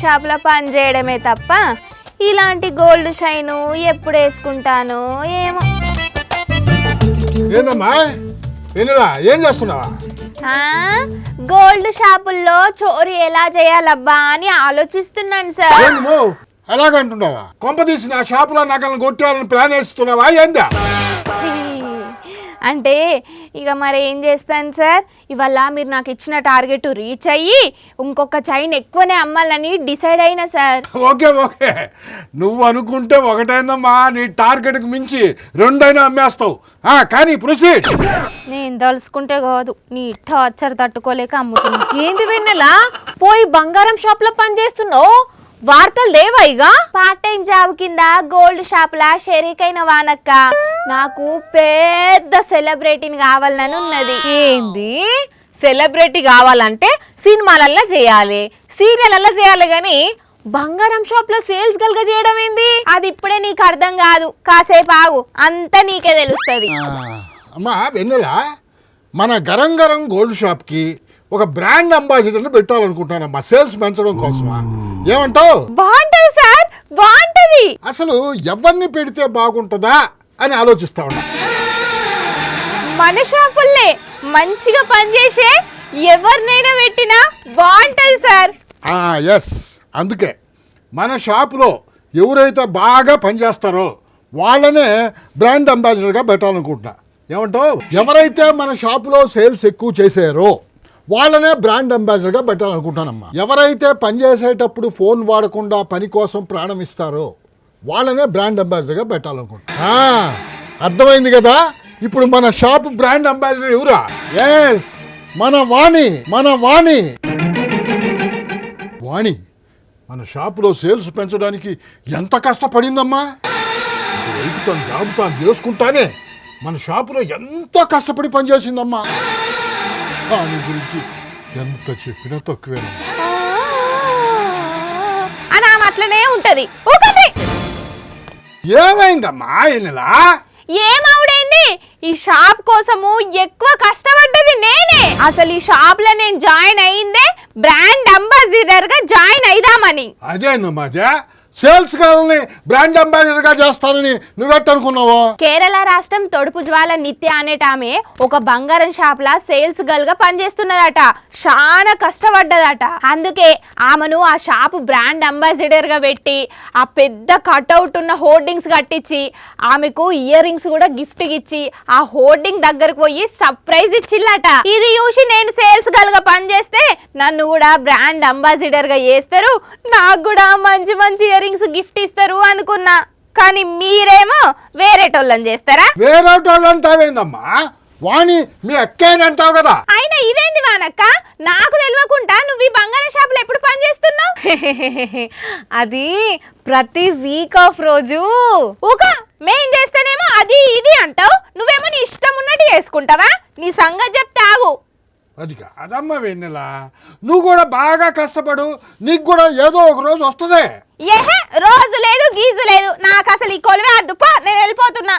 షాప్లో పని చేయడమే తప్ప ఇలాంటి గోల్డ్ షైను ఎప్పుడు వేసుకుంటాను ఏమో. ఏందమ్మా ఏం చేస్తున్నావా? గోల్డ్ షాపుల్లో చోరీ ఎలా చేయాలబ్బా అని ఆలోచిస్తున్నాను సార్. ఎలాగంటున్నావా? కొంపదీసి నా షాపులో నగలను కొట్టాలని ప్లాన్ వేస్తున్నావా ఏందా? అంటే ఇక మరి ఏం చేస్తాను సార్, ఇవాళ మీరు నాకు ఇచ్చిన టార్గెట్ రీచ్ అయ్యి ఇంకొక చైన్ ఎక్కువనే అమ్మాలని డిసైడ్ అయినా సార్. ఓకే ఓకే, నువ్వు అనుకుంటే ఒకటైందమ్మా, నీ టార్గెట్కి మించి రెండైనా అమ్మేస్తావు. కానీ ప్రొసీడ్. నేను తలుసుకుంటే కాదు, నీ టార్చర్ తట్టుకోలేక అమ్ముతున్నా. ఏంది వెన్నెలా పోయి బంగారం షాప్ లో పని చేస్తున్నావు? వార్తలు లేవా? ఇక పార్ట్ టైం జాబ్ కింద గోల్డ్ షాప్ లా షరీకైన వానక్క నాకు పెద్ద సెలబ్రిటీని కావాలని ఉన్నది. ఏంది సెలబ్రిటీ కావాలంటే సినిమాలల్లో చేయాలి, సీరియల్లో చేయాలి, గాని బంగారం షాప్ లో సేల్స్ గల్గా చేయడం ఏంది? అది ఇప్పుడే నీకు అర్థం కాదు, కాసేపు ఆగు, అంతా నీకే తెలుస్తుంది. అమ్మా వెన్నెలా, మన గరం గరం గోల్డ్ షాప్కి ఒక బ్రాండ్ అంబాసిడర్ని పెట్టాలనుకుంటున్నానమ్మా, సేల్స్ పెంచడం కోసమా. ఏమంటావు? బాగుంటది సార్, బాగుంటది. అసలు ఎవరిని పెడితే బాగుంటుందా అని ఆలోచిస్తా ఉన్నా. మన షాపుల్లే మంచిగా పనిచేసే ఎవరినైనా పెట్టినా బాగుంటది సార్. ఎస్, అందుకే మన షాపులో ఎవరైతే బాగా పనిచేస్తారో వాళ్ళనే బ్రాండ్ అంబాసిడర్గా పెట్టాలనుకుంటున్నా. ఏమంటావు? ఎవరైతే మన షాపులో సేల్స్ ఎక్కువ చేసారో వాళ్ళనే బ్రాండ్ అంబాసిడర్గా పెట్టాలనుకుంటానమ్మా. ఎవరైతే పనిచేసేటప్పుడు ఫోన్ వాడకుండా పని కోసం ప్రాణం ఇస్తారో వాళ్ళనే బ్రాండ్ అంబాసిడర్గా పెట్టాలనుకుంటా. అర్థమైంది కదా? ఇప్పుడు మన షాప్ బ్రాండ్ అంబాసిడర్ ఎవరా? ఎస్, మన వాణి. వాణి మన షాపులో సేల్స్ పెంచడానికి ఎంత కష్టపడిందమ్మా. వైపు తను జాబు తాను చేసుకుంటానే మన షాపులో ఎంతో కష్టపడి పనిచేసిందమ్మా. వాణి గురించి ఎంత చెప్పినా తక్కువేనమ్మా. అని అట్లనే ఉంటది. ఏమైందమ్మా ఇలా? ఏమవుడైంది? ఈ షాప్ కోసము ఎక్కువ కష్టపడ్డది నేనే. అసలు ఈ షాప్ లో నేను జాయిన్ అయిందే బ్రాండ్ అంబాసిడర్ గా జాయిన్ అయిదామని. అదేనమ్మా, అదే సేల్స్ గర్ల్ని బ్రాండ్ అంబాసిడర్ గా చేస్తానని నువ్వెట్టనుకున్నావు? కేరళ రాష్ట్రం తొడుపు జ్వాల నిత్య అనేటామె ఒక బంగారం షాప్ లా సేల్స్ గర్ల్ గా పనిచేస్తున్నదట. చాలా కష్టపడ్డదట. అందుకే ఆమెను ఆ షాప్ బ్రాండ్ అంబాసిడర్ గా పెట్టి ఆ పెద్ద కట్అవుట్ ఉన్న హోర్డింగ్స్ కట్టించి ఆమెకు ఇయర్ రింగ్స్ కూడా గిఫ్ట్ ఇచ్చి ఆ హోర్డింగ్ దగ్గరకు పోయి సర్ప్రైజ్ ఇచ్చిల్లట. ఇది చూసి నేను సేల్స్ గర్ల్ గా పనిచేస్తే నన్ను కూడా బ్రాండ్ అంబాసిడర్ గా చేస్తారు, నాకు కూడా మంచి మంచి ఇయర్ గిఫ్ట్ ఇస్తారు అనుకున్నా. కానీ మీరేమో వేరేటోళ్ళని చేస్తారా? వేరేటోళ్ళంటావేందమ్మా? వాణి మీ అక్కేనంటావు కదా. అయినా ఇదేంది వానక్క, నాకు తెలియకుండా నువ్వు ఈ బంగారం షాప్ లో ఎప్పుడు పని చేస్తున్నావు? అది ప్రతి వీక్ ఆఫ్ రోజు మేం చేస్తేనేమో అది ఇది అంటావు, నువ్వేమో నీ ఇష్టం ఉన్నట్టు చేసుకుంటావా? నీ సంగతి చెప్తే ఆగు. అది కాదమ్మా వెన్నెలా, నువ్వు కూడా బాగా కష్టపడు, నీకు కూడా ఏదో ఒక రోజు వస్తుంది. రోజు లేదు గీజు లేదు, నాకు అసలు ఈ కొలువే అద్దుపా, నేను వెళ్ళిపోతున్నా.